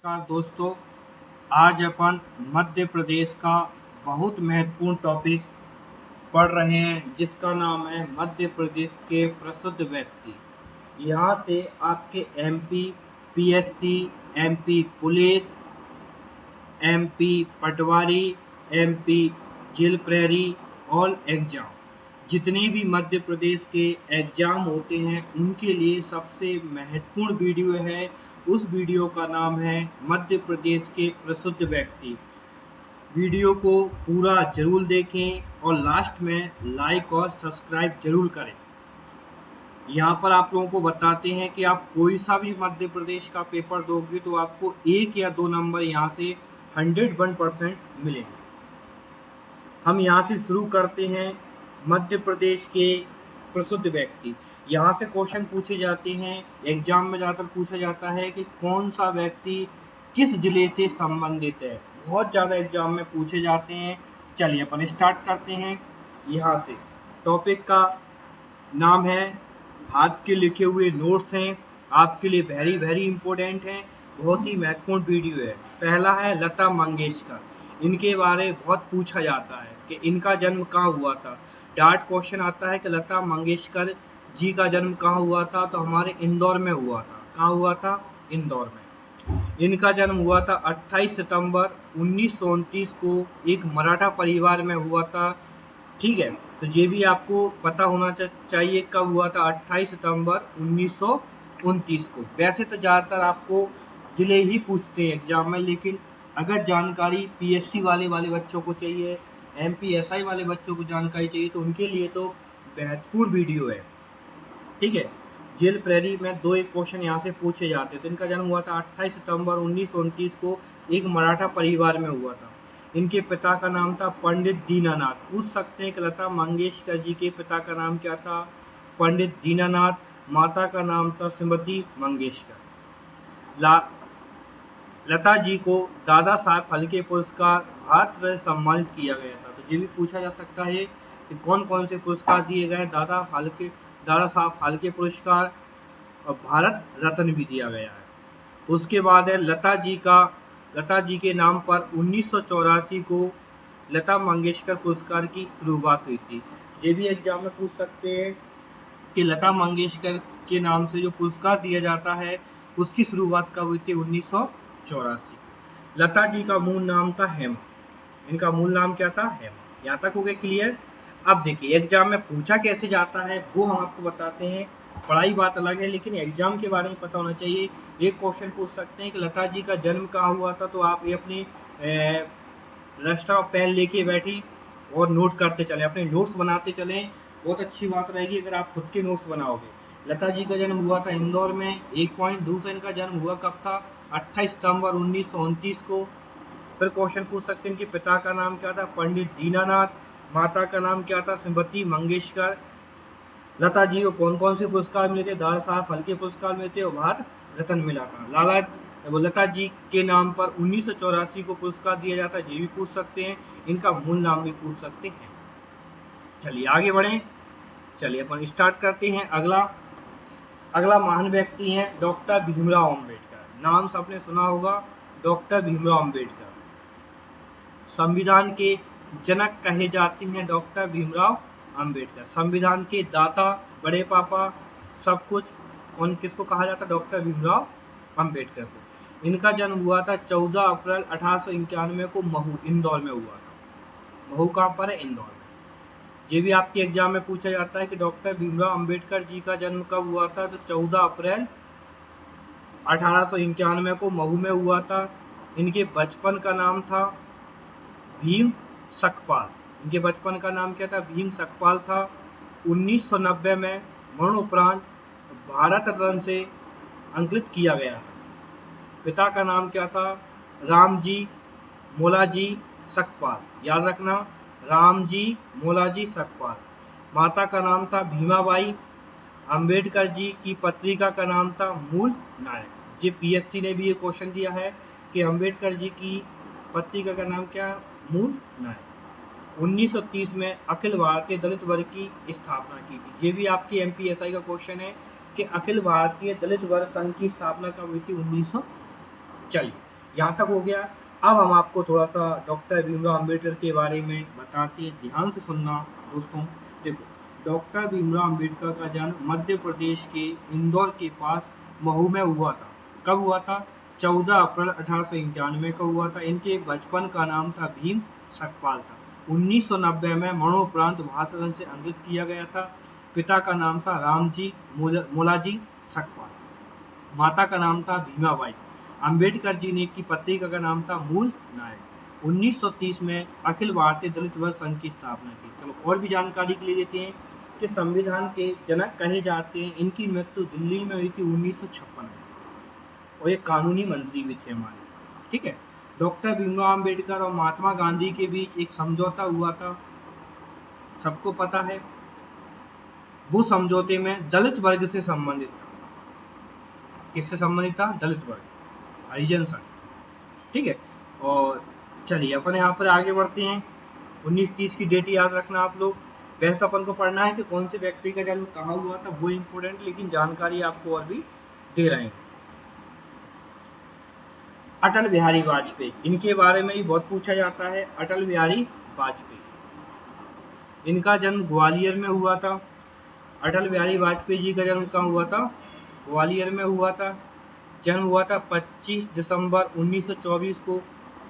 नमस्कार दोस्तों, आज अपन मध्य प्रदेश का बहुत महत्वपूर्ण टॉपिक पढ़ रहे हैं जिसका नाम है मध्य प्रदेश के प्रसिद्ध व्यक्ति। यहाँ से आपके MP PSC, MP police, MP patwari, MP jail प्रहरी और एग्जाम, जितने भी मध्य प्रदेश के एग्जाम होते हैं उनके लिए सबसे महत्वपूर्ण वीडियो है। उस वीडियो का नाम है मध्य प्रदेश के प्रसिद्ध व्यक्ति। वीडियो को पूरा जरूर देखें और लास्ट में लाइक और सब्सक्राइब जरूर करें। यहाँ पर आप लोगों को बताते हैं कि आप कोई सा भी मध्य प्रदेश का पेपर दोगे तो आपको 1 या 2 नंबर यहाँ से 101% मिलेंगे। हम यहाँ से शुरू करते हैं। मध्य प्रदेश के प्रसिद्ध व्यक्ति, यहाँ से क्वेश्चन पूछे जाते हैं, एग्जाम में ज़्यादातर पूछा जाता है कि कौन सा व्यक्ति किस जिले से संबंधित है। बहुत ज़्यादा एग्जाम में पूछे जाते हैं। चलिए अपन स्टार्ट करते हैं। यहाँ से टॉपिक का नाम है, हाथ के लिखे हुए नोट्स हैं, आपके लिए वेरी वेरी इंपॉर्टेंट है, बहुत ही महत्वपूर्ण वीडियो है। पहला है लता मंगेशकर। इनके बारे में बहुत पूछा जाता है कि इनका जन्म कहाँ हुआ था। डार्ट क्वेश्चन आता है कि लता मंगेशकर जी का जन्म कहाँ हुआ था, तो हमारे इंदौर में हुआ था। कहाँ हुआ था? इंदौर में। इनका जन्म हुआ था 28 सितंबर 1929 को एक मराठा परिवार में हुआ था। ठीक है, तो ये भी आपको पता होना चाहिए कब हुआ था, 28 सितंबर 1929 को। वैसे तो ज़्यादातर आपको जिले ही पूछते हैं एग्जाम में, लेकिन अगर जानकारी पीएससी वाले बच्चों को चाहिए, एमपीएसआई वाले बच्चों को जानकारी चाहिए, तो उनके लिए तो महत्वपूर्ण वीडियो है। ठीक है, जेल प्रहरी में 2-1 क्वेश्चन यहाँ से पूछे जाते हैं। तो इनका जन्म हुआ था 28 सितंबर 1929 को एक मराठा परिवार में हुआ था। इनके पिता का नाम था पंडित दीनानाथ। पूछ सकते हैं कि लता मंगेशकर जी के पिता का नाम क्या था? पंडित दीनानाथ। माता का नाम था श्रीमती मंगेशकर। लता जी को दादा साहब फाल्के पुरस्कार भारत रत्न सम्मानित किया गया था। तो ये भी पूछा जा सकता है कि कौन कौन से पुरस्कार दिए गए। दादा साहब फाल्के पुरस्कार और भारत रत्न भी दिया गया है। उसके बाद है लता जी के नाम पर 1984 को लता मंगेशकर पुरस्कार की शुरुआत हुई थी। ये भी एग्जाम में पूछ सकते हैं कि लता मंगेशकर के नाम से जो पुरस्कार दिया जाता है उसकी शुरुआत कब हुई थी? 1984। लता जी का मूल नाम था हेमा। इनका मूल नाम क्या था? हेमा। यहाँ तक हो गया क्लियर। अब देखिए एग्जाम में पूछा कैसे जाता है वो हम आपको बताते हैं। पढ़ाई बात अलग है, लेकिन एग्जाम के बारे में पता होना चाहिए। एक क्वेश्चन पूछ सकते हैं कि लता जी का जन्म कहाँ हुआ था, तो आप ये अपनी रजिस्टर और पेन लेके बैठी और नोट करते चलें, अपने नोट्स बनाते चलें। बहुत अच्छी बात रहेगी अगर आप खुद के नोट्स बनाओगे। लता जी का जन्म हुआ था इंदौर में। 1 पॉइंट। दूसरा, इनका जन्म हुआ कब था? 28 सितंबर 1929 को। फिर क्वेश्चन पूछ सकते हैं कि पिता का नाम क्या था? पंडित दीनानाथ। माता का नाम क्या था? श्रीमती मंगेशकर। लता जी को कौन कौन से पुरस्कार मिले थे? दादा साहब फाल्के पुरस्कार मिले थे और भारत रत्न मिला था। लता जी के नाम पर 1984 को पुरस्कार दिया जाता है, ये भी पूछ सकते हैं। इनका मूल नाम भी पूछ सकते हैं। चलिए आगे बढ़ें। चलिए अपन स्टार्ट करते हैं। अगला महान व्यक्ति हैं डॉक्टर भीमराव अंबेडकर। नाम सबने सुना होगा, डॉक्टर भीमराव अंबेडकर। संविधान के जनक कहे जाते हैं डॉक्टर भीमराव अंबेडकर। संविधान के दाता, बड़े पापा, सब कुछ किसको कहा जाता है? डॉक्टर भीमराव अंबेडकर को। इनका जन्म हुआ था 14 अप्रैल 1891 को महू, इंदौर में हुआ था। महू कहाँ पर है? इंदौर में। ये भी आपके एग्जाम में पूछा जाता है कि डॉक्टर भीमराव अंबेडकर जी का जन्म कब हुआ था, तो 14 अप्रैल 1891 को महू में हुआ था। इनके बचपन का नाम था भीम सकपाल। इनके बचपन का नाम क्या था? भीम सकपाल था। 1990 में मरणोपरांत भारत रत्न से अंकित किया गया था। पिता का नाम क्या था? रामजी मोलाजी सकपाल। याद रखना, रामजी मोलाजी सकपाल। माता का नाम था भीमाबाई। अंबेडकर जी की पत्रिका का नाम था मूल नायक। ये पीएससी ने भी ये क्वेश्चन दिया है कि अंबेडकर जी की पत्रिका का नाम क्या? मूल नायक। 1930 में अखिल भारतीय दलित वर्ग की स्थापना की थी। ये भी आपकी एमपीएसआई का क्वेश्चन है कि अखिल भारतीय दलित वर्ग संघ की स्थापना कब हुई थी? 1900। चलिए यहाँ तक हो गया। अब हम आपको थोड़ा सा डॉक्टर भीमराव अंबेडकर के बारे में बताते हैं, ध्यान से सुनना दोस्तों। देखो, डॉक्टर भीमराव अंबेडकर का जन्म मध्य प्रदेश के इंदौर के पास महू में हुआ था। कब हुआ था? 14 अप्रैल 1891 को हुआ था। इनके बचपन का नाम था भीम सकपाल था। 1990 में मरणोपरांत भारत रत्न से अंकित किया गया था। पिता का नाम था रामजी मोलाजी सकपाल, माता का नाम था भीमाबाई। अंबेडकर जी ने की पत्रिका का नाम था मूल नायक। 1930 में अखिल भारतीय दलित वर्ग संघ की स्थापना की। चलो और भी जानकारी के लिए देते हैं कि संविधान के जनक कहे जाते हैं। इनकी मृत्यु दिल्ली में हुई थी 1956 में, और ये कानूनी मंत्री भी थे हमारे। ठीक है, डॉक्टर भीमराव अंबेडकर और महात्मा गांधी के बीच एक समझौता हुआ था, सबको पता है। वो समझौते में दलित वर्ग से संबंधित था। किससे संबंधित था? दलित वर्ग, हरिजन संघ। ठीक है, और चलिए अपन यहाँ पर आगे बढ़ते हैं। 1930 की डेट याद रखना आप लोग। वैसे तो अपन को पढ़ना है कि कौन से व्यक्ति का जन्म कहाँ हुआ था, वो इम्पोर्टेंट, लेकिन जानकारी आपको और भी दे रहे हैं। अटल बिहारी वाजपेयी, इनके बारे में ही बहुत पूछा जाता है। अटल बिहारी वाजपेयी, इनका जन्म ग्वालियर में हुआ था। अटल बिहारी वाजपेयी जी का जन्म कहाँ हुआ था? ग्वालियर में हुआ था। जन्म हुआ था 25 दिसंबर 1924 को।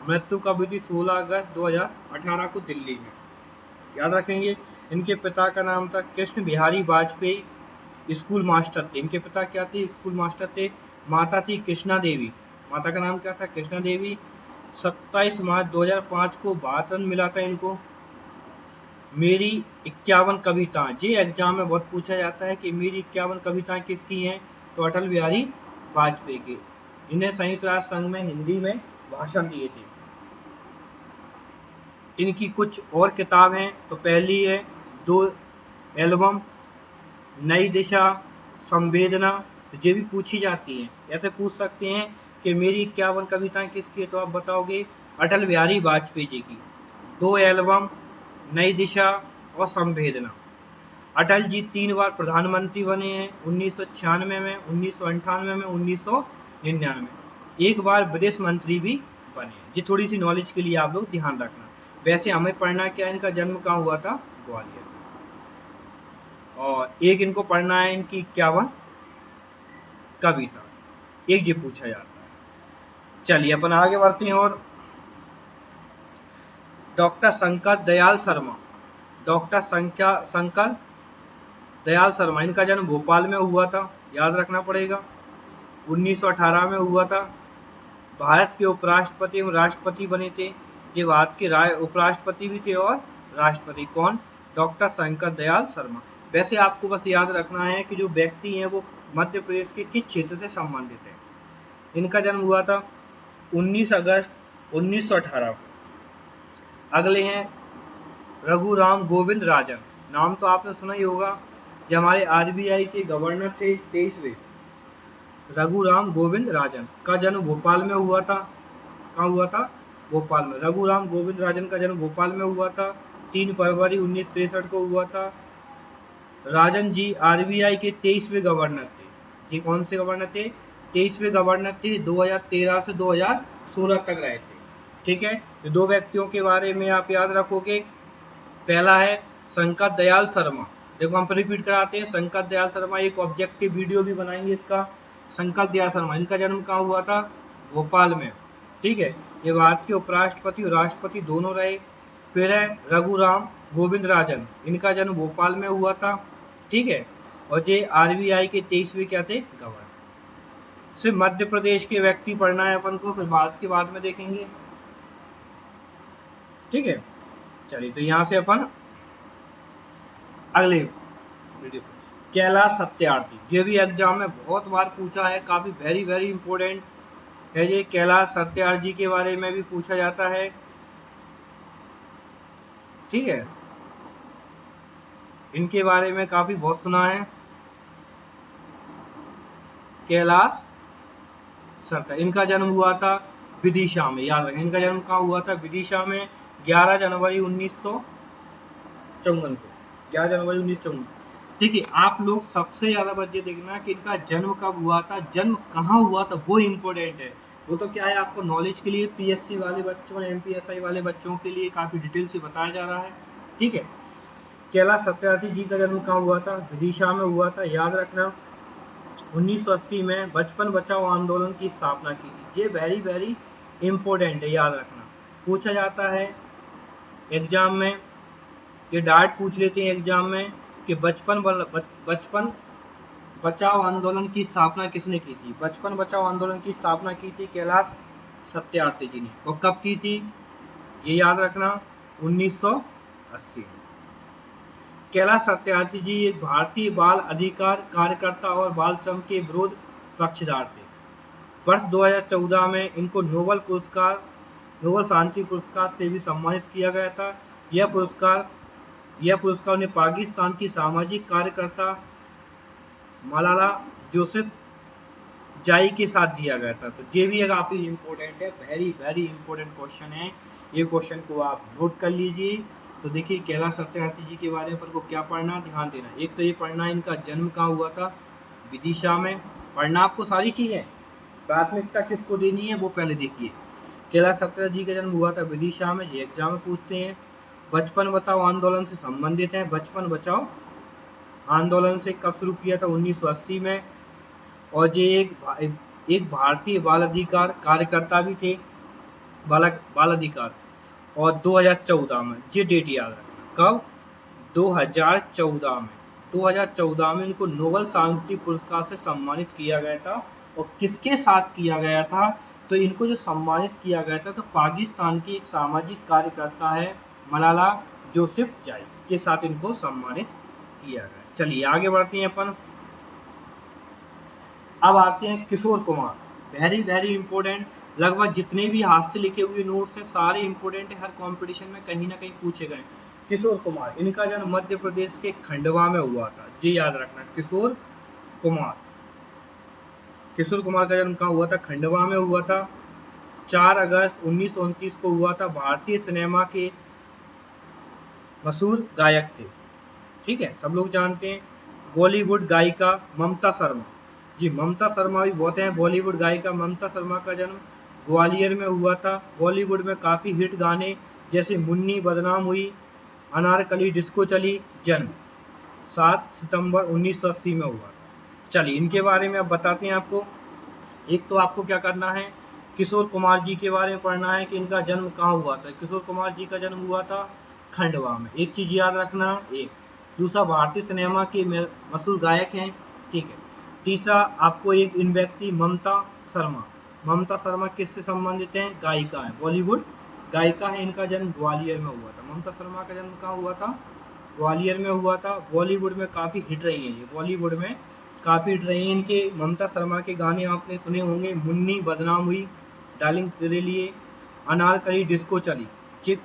मृत्यु कब हुई थी? 16 अगस्त 2018 को दिल्ली में। याद रखेंगे। इनके पिता का नाम था कृष्ण बिहारी वाजपेयी, स्कूल मास्टर थे। इनके पिता क्या थे? स्कूल मास्टर थे। माता थी कृष्णा देवी, माता का नाम क्या था? कृष्णा देवी। 27 मार्च 2005 को भारत रत्न मिला था इनको। मेरी 51 कविताएं, ये एग्जाम में बहुत पूछा जाता है कि मेरी 51 कविताएं किसकी हैं, तो अटल बिहारी वाजपेयी की। इन्हें संयुक्त राष्ट्र संघ में हिंदी में भाषण दिए थे। इनकी कुछ और किताब हैं, तो पहली है 2 एल्बम, नई दिशा, संवेदना। तो ये भी पूछी जाती हैं। ऐसे पूछ सकते हैं कि मेरी 51 कविताएं किसकी है, तो आप बताओगे अटल बिहारी वाजपेयी जी की। 2 एल्बम, नई दिशा और संवेदना। अटल जी 3 बार प्रधानमंत्री बने हैं, 1996 में, 1998 में, 1999। एक बार विदेश मंत्री भी बने। ये थोड़ी सी नॉलेज के लिए आप लोग ध्यान रखना। वैसे हमें पढ़ना क्या है, इनका जन्म कहाँ हुआ था? ग्वालियर। और एक इनको पढ़ना है इनकी 51 कविता, एक ये पूछा जाता है। चलिए अपन आगे बढ़ते हैं। और डॉक्टर शंकर दयाल शर्मा, डॉक्टर शंकर दयाल शर्मा, इनका जन्म भोपाल में हुआ था, याद रखना पड़ेगा। 1918 में हुआ था। भारत के उपराष्ट्रपति एवं राष्ट्रपति बने थे। ये भारत के उपराष्ट्रपति भी थे और राष्ट्रपति। कौन? डॉक्टर शंकर दयाल शर्मा। वैसे आपको बस याद रखना है कि जो व्यक्ति हैं वो मध्य प्रदेश के किस क्षेत्र से संबंधित है। इनका जन्म हुआ था 19 अगस्त 1918 को। अगले हैं रघुराम गोविंद राजन, नाम तो आपने सुना ही होगा। जो हमारे आरबीआई के गवर्नर थे 23वें, रघुराम गोविंद राजन का जन्म भोपाल में हुआ था। कहाँ हुआ था? भोपाल में। रघुराम गोविंद राजन का जन्म भोपाल में हुआ था। 3 फरवरी 1963 को हुआ था। राजन जी आरबीआई के 23वें गवर्नर थे। जी कौन से गवर्नर थे? 23वें गवर्नर थे। 2013 से 2016 तक रहे थे। ठीक है, तो 2 व्यक्तियों के बारे में आप याद रखोगे। पहला है शंकर दयाल शर्मा। देखो हम रिपीट कराते हैं। शंकर दयाल शर्मा, एक ऑब्जेक्टिव वीडियो भी बनाएंगे इसका। शंकर दयाल शर्मा, इनका जन्म कहाँ हुआ था? भोपाल में। ठीक है, ये भारत के उपराष्ट्रपति और राष्ट्रपति दोनों रहे। फिर है रघुराम गोविंद राजन, इनका जन्म भोपाल में हुआ था। ठीक है, और ये आरबीआई के 23वें क्या थे? गवर्नर। सिर्फ मध्य प्रदेश के व्यक्ति पढ़ना है अपन को, फिर भारत के बाद में देखेंगे। ठीक है, चलिए तो यहाँ से अपन अगले वीडियो। कैलाश सत्यार्थी, ये भी एग्जाम में बहुत बार पूछा है, काफी वेरी वेरी इंपॉर्टेंट है ये। कैलाश सत्यार्थी के बारे में भी पूछा जाता है। ठीक है, इनके बारे में काफी बहुत सुना है। कैलाश सत्यार्थी, इनका जन्म हुआ था विदिशा में, याद रखें। इनका जन्म कहाँ हुआ था? विदिशा में। 11 जनवरी 1954 को, 11 जनवरी 1954। ठीक है, आप लोग सबसे ज्यादा बच्चे देखना कि इनका जन्म कब हुआ था, जन्म कहाँ हुआ था, वो इम्पोर्टेंट है। वो तो क्या है, आपको नॉलेज के लिए पीएससी वाले बच्चों, एमपीएसआई वाले बच्चों के लिए काफ़ी डिटेल से बताया जा रहा है। ठीक है। कैलाश सत्यार्थी जी का जन्म कहाँ हुआ था? विदिशा में हुआ था, याद रखना। 1980 में बचपन बचाओ आंदोलन की स्थापना की थी। ये वेरी वेरी इंपॉर्टेंट है, याद रखना। पूछा जाता है एग्जाम में, ये डायरेक्ट पूछ लेते हैं एग्जाम में कि बचपन बचाओ आंदोलन की स्थापना किसने की थी? बचपन बचाओ आंदोलन की स्थापना की थी कैलाश सत्यार्थी जी ने। और कब की थी? ये याद रखना, 1980 में। कैलाश सत्यार्थी जी एक भारतीय बाल अधिकार कार्यकर्ता और बाल श्रम के विरोध पक्षधर थे। वर्ष 2014 में इनको नोबेल शांति पुरस्कार से भी सम्मानित किया गया था। यह पुरस्कार उन्हें पाकिस्तान की सामाजिक कार्यकर्ता मलाला यूसुफजई के साथ दिया गया था। तो ये भी काफी इंपॉर्टेंट है, वेरी वेरी इंपॉर्टेंट क्वेश्चन है। ये क्वेश्चन को आप नोट कर लीजिए। तो देखिए कैलाश सत्यार्थी जी के बारे में अपन को क्या पढ़ना, ध्यान देना। एक तो ये पढ़ना इनका जन्म कहाँ हुआ था? विदिशा में। पढ़ना आपको सारी चीजें, प्राथमिकता किसको देनी है वो पहले देखिए। कैलाश सत्यार्थी जी का जन्म हुआ था विदिशा में, ये एग्जाम में पूछते हैं। बचपन बचाओ आंदोलन से संबंधित है। बचपन बचाओ आंदोलन से कब शुरू किया था? 1980 में। और ये एक भारतीय बाल अधिकार कार्यकर्ता भी थे, बाल अधिकार। और 2014 में, ये डेट याद रखना, कब? 2014 में इनको नोबेल शांति पुरस्कार से सम्मानित किया गया था। और किसके साथ किया गया था? तो इनको जो सम्मानित किया गया था तो पाकिस्तान की एक सामाजिक कार्यकर्ता है मलाला यूसुफजई के साथ इनको सम्मानित किया गया। चलिए आगे बढ़ते हैं अपन। अब आते हैं Kishore Kumar, very very important. लगभग जितने भी हाथ से लिखे हुए नोट्स हैं सारे इंपॉर्टेंट है, हर कंपटीशन में कहीं ना कहीं पूछे गए। किशोर कुमार, इनका जन्म मध्य प्रदेश के खंडवा में हुआ था, जी याद रखना। किशोर कुमार का जन्म कहाँ हुआ था? खंडवा में हुआ था। 4 अगस्त 1929 को हुआ था। भारतीय सिनेमा के मशहूर गायक थे, ठीक है, सब लोग जानते हैं। बॉलीवुड गायिका ममता शर्मा, जी ममता शर्मा भी बहुत हैं। बॉलीवुड गायिका ममता शर्मा का जन्म ग्वालियर में हुआ था। बॉलीवुड में काफ़ी हिट गाने जैसे मुन्नी बदनाम हुई, अनारकली डिस्को चली, जन्म 7 सितंबर 1980 में हुआ था। चलिए इनके बारे में अब बताते हैं आपको। एक तो आपको क्या करना है, किशोर कुमार जी के बारे में पढ़ना है कि इनका जन्म कहाँ हुआ था। किशोर कुमार जी का जन्म हुआ था खंडवा में, एक चीज याद रखना। एक दूसरा, भारतीय सिनेमा के मशहूर गायक हैं, ठीक है। तीसरा आपको एक इन व्यक्ति ममता शर्मा किससे संबंधित हैं? गायिका है, बॉलीवुड गायिका है। इनका जन्म ग्वालियर में हुआ था। ममता शर्मा का जन्म कहाँ हुआ था? ग्वालियर में हुआ था। बॉलीवुड में काफ़ी हिट रही है ये, बॉलीवुड में काफ़ी हिट रही है इनके। ममता शर्मा के गाने आपने सुने होंगे, मुन्नी बदनाम हुई, डार्लिंग तेरे लिए, अनारकली डिस्को चली, चिक,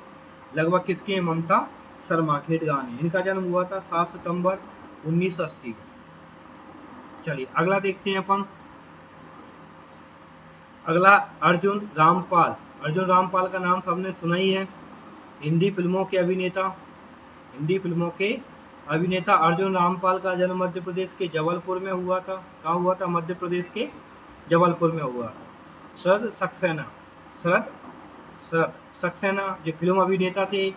लगभग किसके हैं? ममता शर्मा के हिट गाने। इनका जन्म हुआ था 7 सितंबर 1980 में। चलिए अगला देखते हैं अपन। अगला अर्जुन रामपाल का नाम सबने सुना ही है। हिंदी फिल्मों के अभिनेता अर्जुन रामपाल का जन्म मध्य प्रदेश के जबलपुर में हुआ था। कहाँ हुआ था? मध्य प्रदेश के जबलपुर में हुआ। शरद सक्सेना जो फिल्म अभिनेता थे,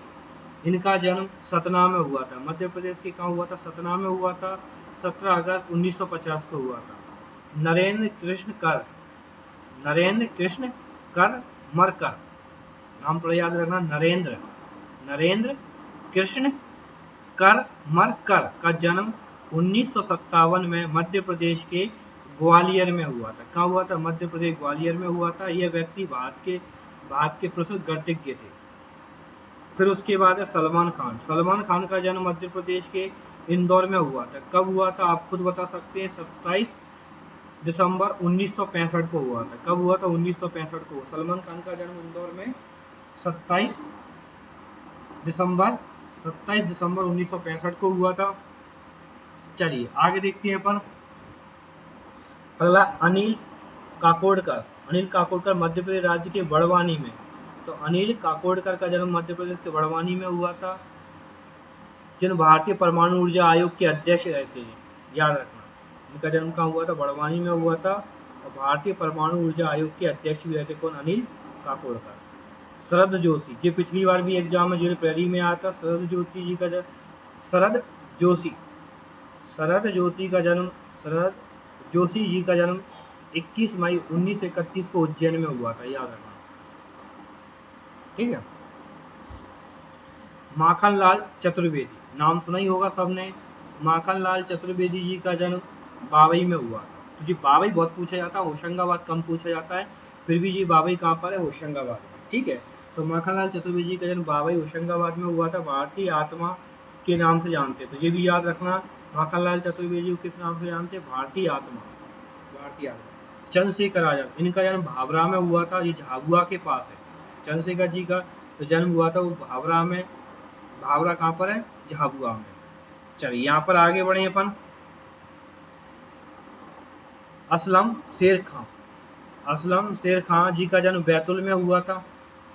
इनका जन्म सतना में हुआ था। मध्य प्रदेश के कहाँ हुआ था? सतना में हुआ था। 17 अगस्त 1950 को हुआ था। नरेंद्र कृष्ण करमरकर, नाम थोड़ा याद रखना, नरेंद्र कृष्ण करमरकर का जन्म 1957 में मध्य प्रदेश के ग्वालियर में हुआ था। कहाँ हुआ था? मध्य प्रदेश ग्वालियर में हुआ था। यह व्यक्ति भारत के प्रसिद्ध गणितज्ञ थे। फिर उसके बाद है सलमान खान का जन्म मध्य प्रदेश के इंदौर में हुआ था। कब हुआ था? आप खुद बता सकते हैं। 27 दिसंबर 1965 को हुआ था। कब हुआ था? 1965 को। सलमान खान का जन्म इंदौर में 27 दिसंबर 1965 को हुआ था। चलिए आगे देखते हैं अपन। अगला अनिल काकोडकर मध्य प्रदेश राज्य के बड़वानी में। तो अनिल काकोडकर का जन्म मध्य प्रदेश के बड़वानी में हुआ था, जिन भारतीय परमाणु ऊर्जा आयोग के अध्यक्ष रहते हैं, याद रखना। इनका जन्म कहाँ हुआ था? बड़वानी में हुआ था। और भारतीय परमाणु ऊर्जा आयोग के अध्यक्ष भी रहते कौन? अनिल काकोडकर। शरद जोशी, ये पिछली बार भी एग्जाम में जो प्रेरी में आया था। शरद जोशी जी का शरद जोशी जी का जन्म 21 मई 1931 को उज्जैन में हुआ था, याद रखना, ठीक है। माखनलाल चतुर्वेदी, नाम सुना ही होगा सबने। माखनलाल चतुर्वेदी जी का जन्म बाबई में हुआ था। तो जी बाबई बहुत पूछा जाता है, होशंगाबाद कम पूछा जाता है, फिर भी जी बाबई कहाँ पर है? होशंगाबाद में, ठीक है। तो माखनलाल चतुर्वेदी जी का जन्म बाबई होशंगाबाद में हुआ था। भारतीय आत्मा के नाम से जानते हैं, तो ये भी याद रखना, माखनलाल चतुर्वेदी को किस नाम से जानते हैं? भारतीय आत्मा। चंद्रशेखर आजाद, इनका जन्म भाभरा में हुआ था, ये झाबुआ के पास है। चंद्रशेखर जी का जो जन्म हुआ था वो भाभरा में, भाभरा कहाँ पर है? झाबुआ में। चलिए यहाँ पर आगे बढ़े अपन। असलम शेर खां जी का जन्म बैतुल में हुआ था।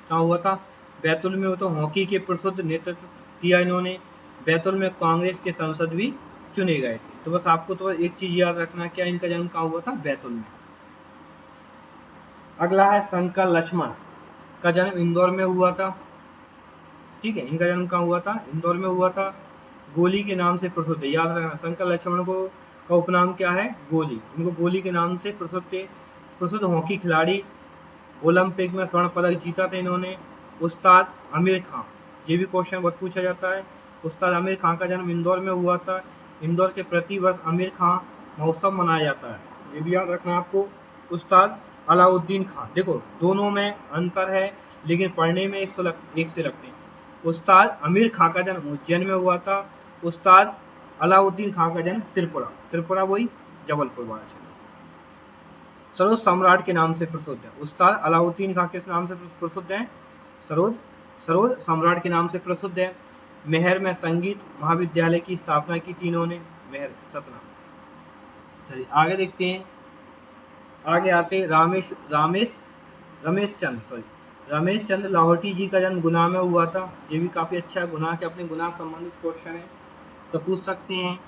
कहाँ हुआ था? बैतुल में। तो हॉकी के प्रसिद्ध नेतृत्व किया इन्होंने। बैतुल में कांग्रेस के सांसद भी चुने गए थे। तो बस आपको तो एक चीज याद रखना, क्या इनका जन्म कहाँ हुआ था? बैतुल में। अगला है शंकर लक्ष्मण का जन्म इंदौर में हुआ था, ठीक है। इनका जन्म कहाँ हुआ था? इंदौर में हुआ था। गोली के नाम से प्रसिद्ध है, याद रखना, शंकर लक्ष्मण को का उपनाम क्या है? गोली। इनको गोली के नाम से प्रसिद्ध हॉकी खिलाड़ी, ओलंपिक में स्वर्ण पदक जीता था इन्होंने। उस्ताद आमिर खां, ये भी क्वेश्चन बहुत पूछा जाता है। उस्ताद आमिर खां का जन्म इंदौर में हुआ था। इंदौर के प्रतिवर्ष आमिर खां महोत्सव मनाया जाता है, ये भी याद रखना आपको। उस्ताद अलाउद्दीन खां, देखो दोनों में अंतर है लेकिन पढ़ने में एक से लगते हैं। उस्ताद आमिर खां का जन्म उज्जैन में हुआ था। उस्ताद अलाउद्दीन खां का जन्म त्रिपुरा वही जबलपुर वाला क्षेत्र। सरोद सम्राट के नाम से प्रसिद्ध है। उस्ताद अलाउद्दीन खां किस नाम से प्रसिद्ध है? सरोद सम्राट के नाम से प्रसिद्ध है। मेहर में संगीत महाविद्यालय की स्थापना की थी इन्होंने, मेहर सतना। चलिए आगे देखते हैं। आगे आते रमेश चंद्र लाहौटी जी का जन्म गुना में हुआ था। ये भी काफी अच्छा है, गुना के अपने गुना संबंधित क्वेश्चन है तो पूछ सकते हैं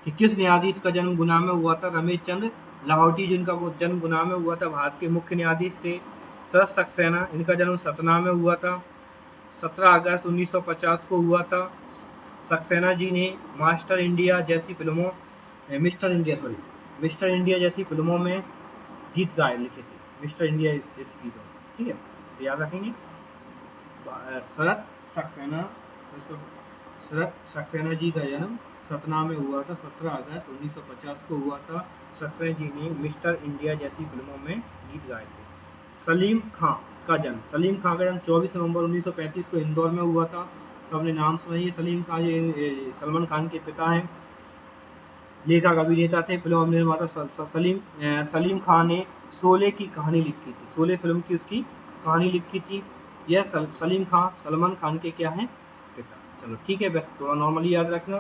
कि किस न्यायाधीश का जन्म गुना में हुआ था? रमेश चंद्र लाहौटी, जिनका वो जन्म गुना में हुआ था, भारत के मुख्य न्यायाधीश थे। शरद सक्सेना, इनका जन्म सतना में हुआ था, 17 अगस्त 1950 को हुआ था। सक्सेना जी ने मिस्टर इंडिया जैसी फिल्मों में गीत गाए लिखे थे, मिस्टर इंडिया जैसी गीतों, ठीक है, तो याद रखेंगे। शरद सक्सेना जी का जन्म सतना में हुआ था, 17 अगस्त 1950 को हुआ था। सक्सेना जी ने मिस्टर इंडिया जैसी फिल्मों में गीत गाए थे। सलीम खां का जन्म 24 नवंबर 1935 को इंदौर में हुआ था। सबने नाम सुना ही। सलीम खान ये सलमान खान के पिता हैं, लेखक अभिनेता थे, फिल्म निर्माता। सलीम खान ने शोले की कहानी लिखी थी, शोले फिल्म की उसकी कहानी लिखी थी। यह सलीम खान सलमान खान के क्या हैं? पिता। चलो ठीक है, बस थोड़ा नॉर्मली याद रखना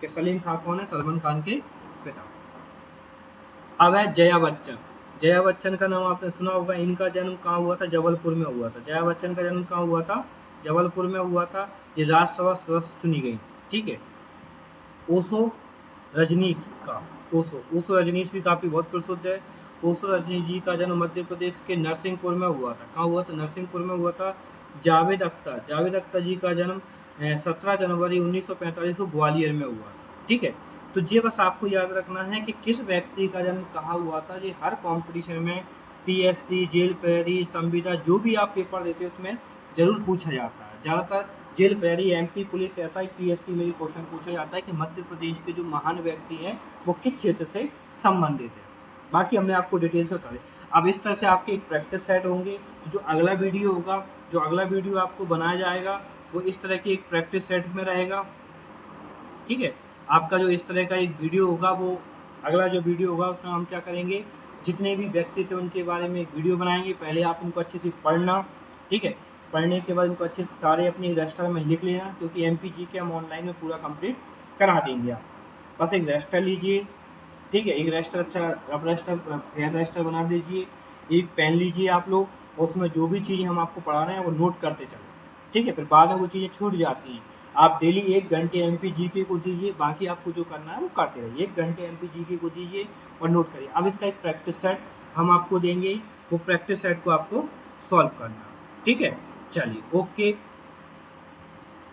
कि सलीम खान कौन है? सलमान खान के पिता। अब है जया बच्चन का नाम आपने सुना होगा। इनका जन्म कहाँ हुआ था? जबलपुर में हुआ था। जया बच्चन का जन्म कहाँ हुआ था? जबलपुर में हुआ था। ये राज्यसभा सदस्य चुनी गई, ठीक है। ओशो रजनीश भी काफी बहुत प्रसिद्ध है। ओशो रजनीश जी का जन्म मध्य प्रदेश के नरसिंहपुर में हुआ था। कहाँ हुआ था? नरसिंहपुर में हुआ था। जावेद अख्तर जी का जन्म 17 जनवरी 1945 को ग्वालियर में हुआ था, ठीक है। तो ये बस आपको याद रखना है कि किस व्यक्ति का जन्म कहाँ हुआ था। ये हर कंपटीशन में पीएससी, जेल प्रहरी, संविदा, जो भी आप पेपर देते हैं उसमें जरूर पूछा जाता है। ज्यादातर जेल प्रहरी, एमपी पुलिस, एसआई, पीएससी में क्वेश्चन पूछा जाता है कि मध्य प्रदेश के जो महान व्यक्ति हैं वो किस क्षेत्र से संबंधित है। बाकी हमने आपको डिटेल से बता दिया। अब इस तरह से आपके एक प्रैक्टिस सेट होंगे। जो अगला वीडियो होगा, जो अगला वीडियो आपको बनाया जाएगा वो इस तरह की एक प्रैक्टिस सेट में रहेगा, ठीक है। आपका जो इस तरह का एक वीडियो होगा, वो अगला जो वीडियो होगा उसमें हम क्या करेंगे, जितने भी व्यक्ति थे उनके बारे में एक वीडियो बनाएंगे। पहले आप उनको अच्छे से पढ़ना, ठीक है। पढ़ने के बाद उनको अच्छे से सारे अपने रजिस्टर में लिख लेना, क्योंकि एमपीजी के हम ऑनलाइन में पूरा कंप्लीट करा देंगे आप। बस एक रजिस्टर लीजिए, ठीक है, एक रजिस्टर अच्छा रजिस्टर बना दीजिए। एक पेन लीजिए आप लोग, उसमें जो भी चीज़ें हम आपको पढ़ा रहे हैं वो नोट करते चलो, ठीक है। फिर बाद में वो चीज़ें छूट जाती हैं आप डेली 1 घंटे MPGK को दीजिए, बाकी आपको जो करना है वो करते रहिए। 1 घंटे MPGK को दीजिए और नोट करिए। अब इसका एक प्रैक्टिस सेट हम आपको देंगे, वो प्रैक्टिस सेट को आपको सॉल्व करना, ठीक है। चलिए ओके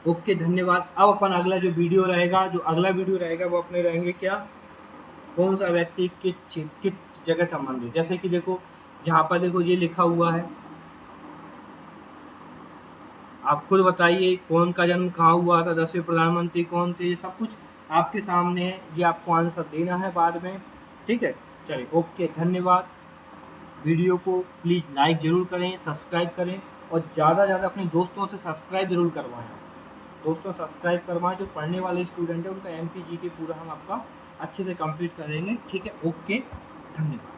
ओके, धन्यवाद। अब अपन अगला जो वीडियो रहेगा, वो अपने रहेंगे क्या, कौन सा व्यक्ति किस जगह संबंधित। जैसे कि देखो यहाँ पर देखो ये लिखा हुआ है, आप खुद बताइए कौन का जन्म कहाँ हुआ था, 10वें प्रधानमंत्री कौन थे, ये सब कुछ आपके सामने है, ये आपको आंसर देना है बाद में, ठीक है। चलिए ओके, धन्यवाद। वीडियो को प्लीज़ लाइक ज़रूर करें, सब्सक्राइब करें और ज़्यादा से ज़्यादा अपने दोस्तों से सब्सक्राइब जरूर करवाएं। दोस्तों सब्सक्राइब करवाएं, जो पढ़ने वाले स्टूडेंट हैं उनका MPGK पूरा हम आपका अच्छे से कंप्लीट करेंगे, ठीक है। ओके, धन्यवाद।